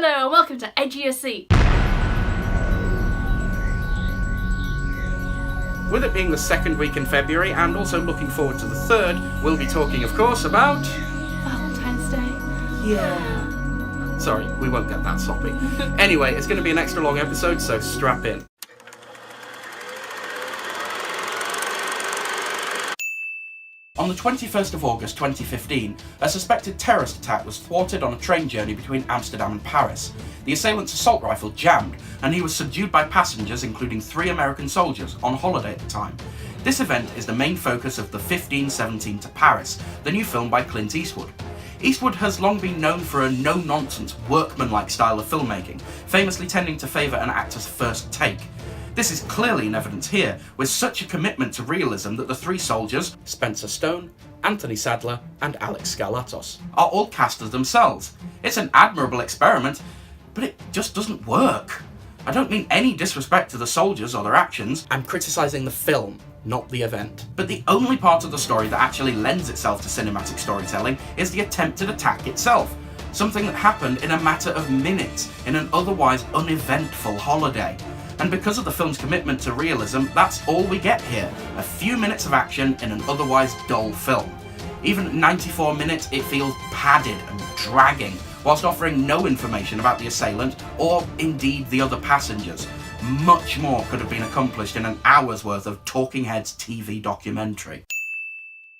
Hello and welcome to Edge of Your Seat. With it being the second week in February and also looking forward to the third, we'll be talking, of course, about... Valentine's Day. Yeah. Sorry, we won't get that soppy. Anyway, it's going to be an extra long episode, so strap in. On the 21st of August 2015, a suspected terrorist attack was thwarted on a train journey between Amsterdam and Paris. The assailant's assault rifle jammed, and he was subdued by passengers, including 3 American soldiers, on holiday at the time. This event is the main focus of the 1517 to Paris, the new film by Clint Eastwood. Eastwood has long been known for a no-nonsense, workmanlike style of filmmaking, famously tending to favour an actor's first take. This is clearly in evidence here, with such a commitment to realism that the 3 soldiers, Spencer Stone, Anthony Sadler, and Alex Skalatos, are all cast as themselves. It's an admirable experiment, but it just doesn't work. I don't mean any disrespect to the soldiers or their actions, I'm criticising the film, not the event. But the only part of the story that actually lends itself to cinematic storytelling is the attempted attack itself, something that happened in a matter of minutes in an otherwise uneventful holiday. And because of the film's commitment to realism, that's all we get here. A few minutes of action in an otherwise dull film. Even at 94 minutes, it feels padded and dragging, whilst offering no information about the assailant or indeed the other passengers. Much more could have been accomplished in an hour's worth of Talking Heads TV documentary.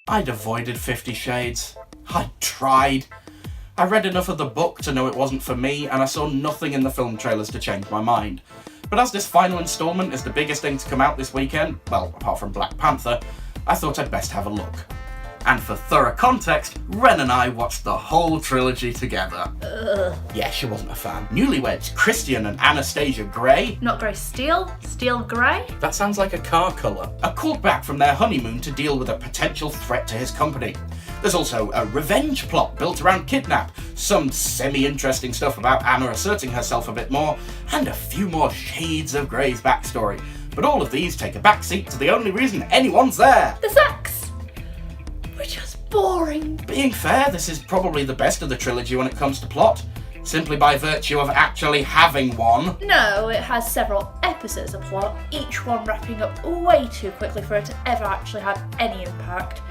I'd avoided 50 Shades. I'd tried. I read enough of the book to know it wasn't for me, and I saw nothing in the film trailers to change my mind. But as this final instalment is the biggest thing to come out this weekend, well, apart from Black Panther, I thought I'd best have a look. And for thorough context, Ren and I watched the whole trilogy together. Yeah, she wasn't a fan. Newlyweds Christian and Anastasia Gray. Not Grey Steel, Steel Grey. That sounds like a car colour. Are called back from their honeymoon to deal with a potential threat to his company. There's also a revenge plot built around kidnap, some semi-interesting stuff about Anna asserting herself a bit more, and a few more shades of Grey's backstory. But all of these take a backseat to the only reason anyone's there. The sex. Which was boring. Being fair, this is probably the best of the trilogy when it comes to plot, simply by virtue of actually having one. No, it has several episodes of plot, each one wrapping up way too quickly for it to ever actually have any impact.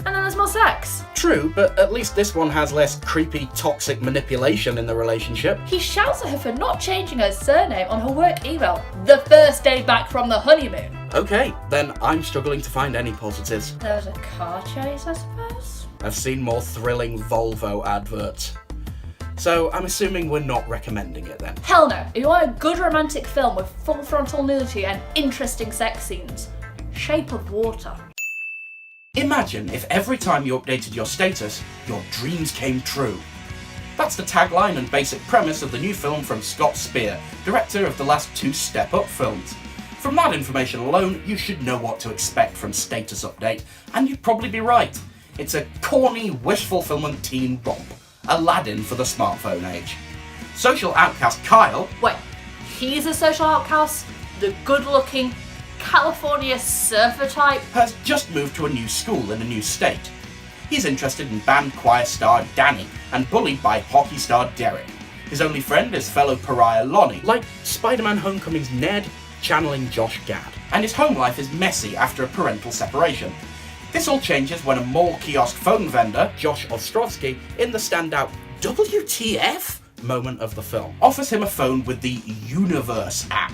And then there's more sex. True, but at least this one has less creepy, toxic manipulation in the relationship. He shouts at her for not changing her surname on her work email the first day back from the honeymoon. Okay, then I'm struggling to find any positives. There was a car chase, I suppose. I've seen more thrilling Volvo adverts. So I'm assuming we're not recommending it then. Hell no. If you want a good romantic film with full frontal nudity and interesting sex scenes, Shape of Water. Imagine if every time you updated your status, your dreams came true. That's the tagline and basic premise of the new film from Scott Speer, director of the last 2 Step Up films. From that information alone, you should know what to expect from Status Update, and you'd probably be right. It's a corny, wish-fulfillment teen romp. Aladdin for the smartphone age. Social outcast Kyle... Wait, he's a social outcast? The good-looking California surfer type? Has just moved to a new school in a new state. He's interested in band choir star Danny and bullied by hockey star Derek. His only friend is fellow pariah Lonnie, like Spider-Man Homecoming's Ned, channeling Josh Gad. And his home life is messy after a parental separation. This all changes when a mall kiosk phone vendor, Josh Ostrovsky, in the standout WTF moment of the film, offers him a phone with the Universe app.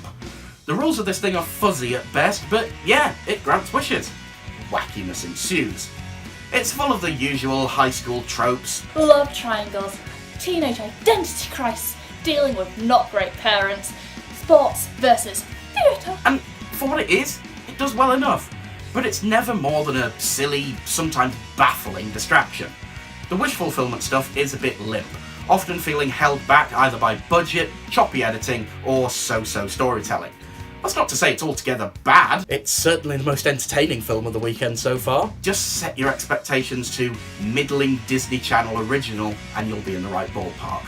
The rules of this thing are fuzzy at best, but yeah, it grants wishes. Wackiness ensues. It's full of the usual high school tropes. Love triangles, teenage identity crisis, dealing with not great parents, sports versus theatre. And for what it is, it does well enough. But it's never more than a silly, sometimes baffling distraction. The wish fulfillment stuff is a bit limp, often feeling held back either by budget, choppy editing, or so-so storytelling. That's not to say it's altogether bad. It's certainly the most entertaining film of the weekend so far. Just set your expectations to middling Disney Channel original and you'll be in the right ballpark.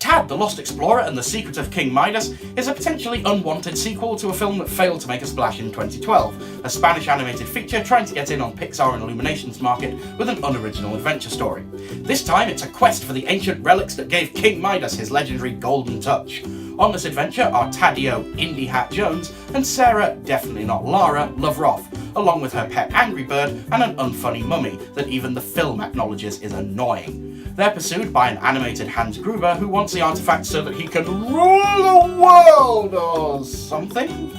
Tad Ahab the Lost Explorer and the Secret of King Midas is a potentially unwanted sequel to a film that failed to make a splash in 2012, a Spanish animated feature trying to get in on Pixar and Illumination's market with an unoriginal adventure story. This time it's a quest for the ancient relics that gave King Midas his legendary golden touch. On this adventure are Taddeo Indy Hat Jones and Sarah, definitely not Lara, Lavroff, along with her pet Angry Bird and an unfunny mummy that even the film acknowledges is annoying. They're pursued by an animated Hans Gruber who wants the artifact so that he can rule the world or something.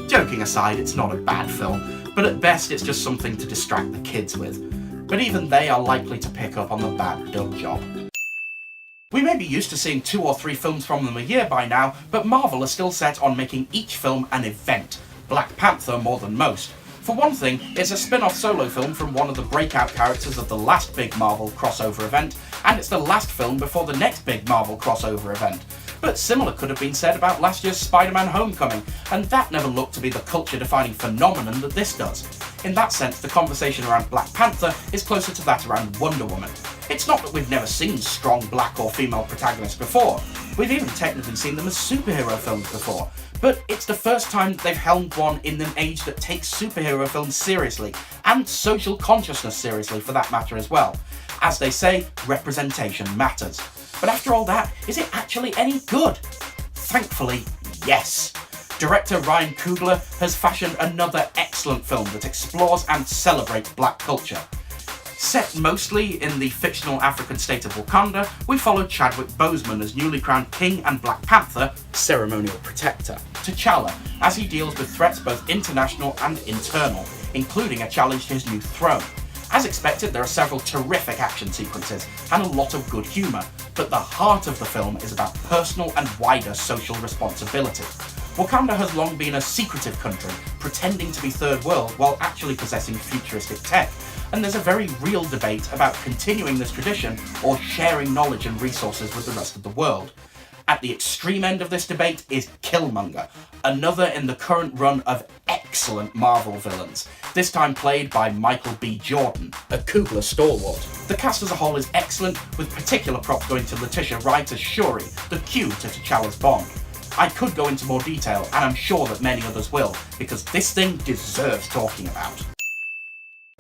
Joking aside, it's not a bad film, but at best it's just something to distract the kids with. But even they are likely to pick up on the bad dub job. We may be used to seeing 2 or 3 films from them a year by now, but Marvel are still set on making each film an event. Black Panther more than most. For one thing, it's a spin-off solo film from one of the breakout characters of the last big Marvel crossover event, and it's the last film before the next big Marvel crossover event. But similar could have been said about last year's Spider-Man Homecoming, and that never looked to be the culture-defining phenomenon that this does. In that sense, the conversation around Black Panther is closer to that around Wonder Woman. It's not that we've never seen strong black or female protagonists before. We've even technically seen them as superhero films before. But it's the first time they've helmed one in an age that takes superhero films seriously, and social consciousness seriously for that matter as well. As they say, representation matters. But after all that, is it actually any good? Thankfully, yes. Director Ryan Coogler has fashioned another excellent film that explores and celebrates black culture. Set mostly in the fictional African state of Wakanda, we follow Chadwick Boseman as newly crowned King and Black Panther, ceremonial protector, T'Challa, as he deals with threats both international and internal, including a challenge to his new throne. As expected, there are several terrific action sequences and a lot of good humour, but the heart of the film is about personal and wider social responsibility. Wakanda has long been a secretive country, pretending to be third world while actually possessing futuristic tech, and there's a very real debate about continuing this tradition or sharing knowledge and resources with the rest of the world. At the extreme end of this debate is Killmonger, another in the current run of excellent Marvel villains, this time played by Michael B. Jordan, a Coogler stalwart. The cast as a whole is excellent, with particular props going to Letitia Wright as Shuri, the Q to T'Challa's Bond. I could go into more detail, and I'm sure that many others will, because this thing deserves talking about.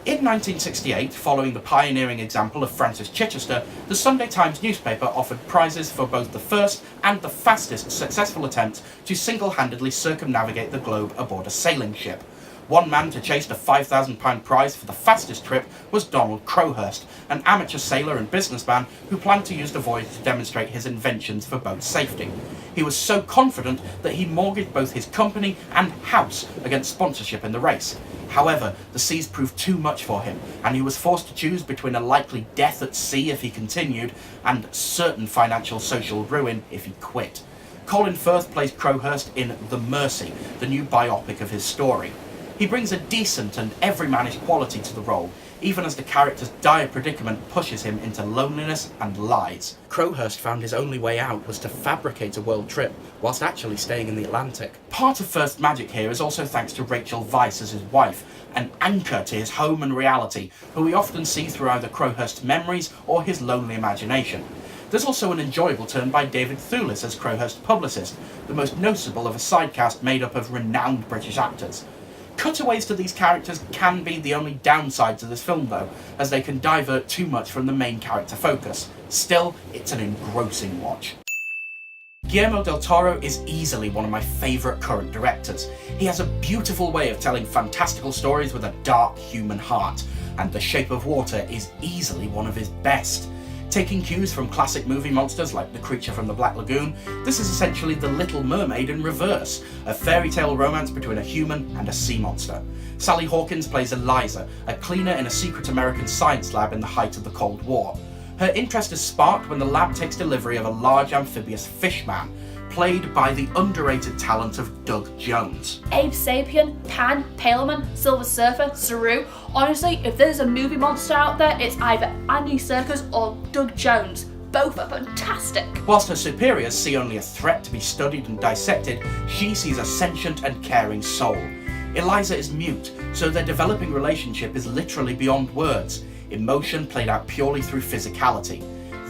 In 1968, following the pioneering example of Francis Chichester, the Sunday Times newspaper offered prizes for both the first and the fastest successful attempt to single-handedly circumnavigate the globe aboard a sailing ship. One man to chase the £5,000 prize for the fastest trip was Donald Crowhurst, an amateur sailor and businessman who planned to use the voyage to demonstrate his inventions for boat safety. He was so confident that he mortgaged both his company and house against sponsorship in the race. However, the seas proved too much for him, and he was forced to choose between a likely death at sea if he continued, and certain financial social ruin if he quit. Colin Firth plays Crowhurst in The Mercy, the new biopic of his story. He brings a decent and everymanish quality to the role, even as the character's dire predicament pushes him into loneliness and lies. Crowhurst found his only way out was to fabricate a world trip, whilst actually staying in the Atlantic. Part of Firth's magic here is also thanks to Rachel Weisz as his wife, an anchor to his home and reality, who we often see through either Crowhurst's memories or his lonely imagination. There's also an enjoyable turn by David Thewlis as Crowhurst's publicist, the most noticeable of a sidecast made up of renowned British actors. Cutaways to these characters can be the only downside to this film though, as they can divert too much from the main character focus. Still, it's an engrossing watch. Guillermo del Toro is easily one of my favourite current directors. He has a beautiful way of telling fantastical stories with a dark human heart, and The Shape of Water is easily one of his best. Taking cues from classic movie monsters like the creature from the Black Lagoon, this is essentially The Little Mermaid in reverse, a fairy tale romance between a human and a sea monster. Sally Hawkins plays Eliza, a cleaner in a secret American science lab in the height of the Cold War. Her interest is sparked when the lab takes delivery of a large amphibious fishman, played by the underrated talent of Doug Jones. Abe Sapien, Pan, Paleman, Silver Surfer, Saru. Honestly, if there's a movie monster out there, it's either Andy Serkis or Doug Jones. Both are fantastic. Whilst her superiors see only a threat to be studied and dissected, she sees a sentient and caring soul. Eliza is mute, so their developing relationship is literally beyond words, emotion played out purely through physicality.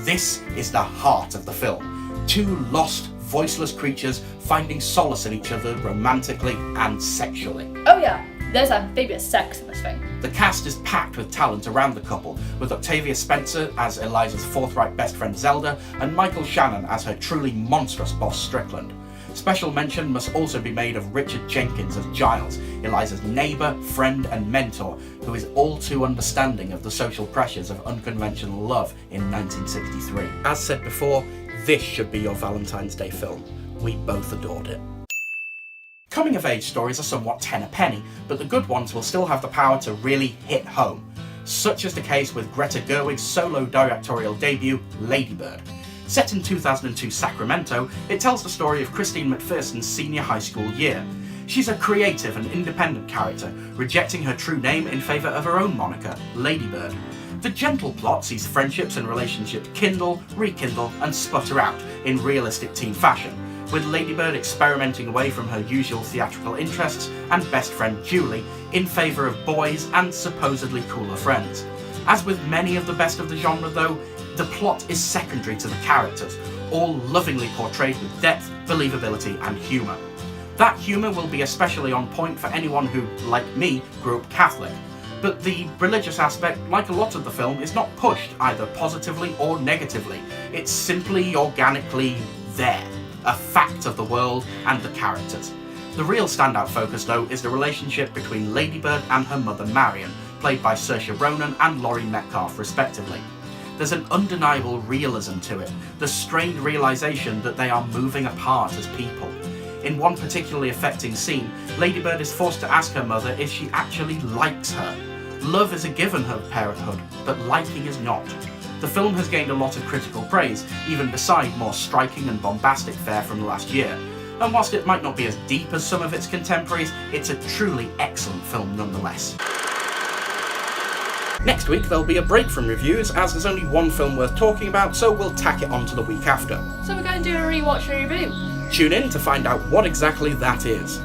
This is the heart of the film. two lost, voiceless creatures finding solace in each other romantically and sexually. Oh yeah, there's amphibious sex in this thing. The cast is packed with talent around the couple, with Octavia Spencer as Eliza's forthright best friend Zelda, and Michael Shannon as her truly monstrous boss Strickland. Special mention must also be made of Richard Jenkins as Giles, Eliza's neighbour, friend and mentor, who is all too understanding of the social pressures of unconventional love in 1963. As said before, this should be your Valentine's Day film. We both adored it. Coming-of-age stories are somewhat ten-a-penny, but the good ones will still have the power to really hit home. Such is the case with Greta Gerwig's solo directorial debut, Lady Bird. Set in 2002 Sacramento, it tells the story of Christine McPherson's senior high school year. She's a creative and independent character, rejecting her true name in favour of her own moniker, Lady Bird. The gentle plot sees friendships and relationships kindle, rekindle and sputter out in realistic teen fashion, with Lady Bird experimenting away from her usual theatrical interests and best friend Julie in favour of boys and supposedly cooler friends. As with many of the best of the genre though, the plot is secondary to the characters, all lovingly portrayed with depth, believability and humour. That humour will be especially on point for anyone who, like me, grew up Catholic. But the religious aspect, like a lot of the film, is not pushed either positively or negatively. It's simply organically there, a fact of the world and the characters. The real standout focus though is the relationship between Lady Bird and her mother Marion, played by Saoirse Ronan and Laurie Metcalf respectively. There's an undeniable realism to it, the strained realisation that they are moving apart as people. In one particularly affecting scene, Lady Bird is forced to ask her mother if she actually likes her. Love is a given of parenthood, but liking is not. The film has gained a lot of critical praise, even beside more striking and bombastic fare from last year. And whilst it might not be as deep as some of its contemporaries, it's a truly excellent film nonetheless. Next week there'll be a break from reviews, as there's only one film worth talking about, so we'll tack it on to the week after. So we're going to do a rewatch and review. Tune in to find out what exactly that is.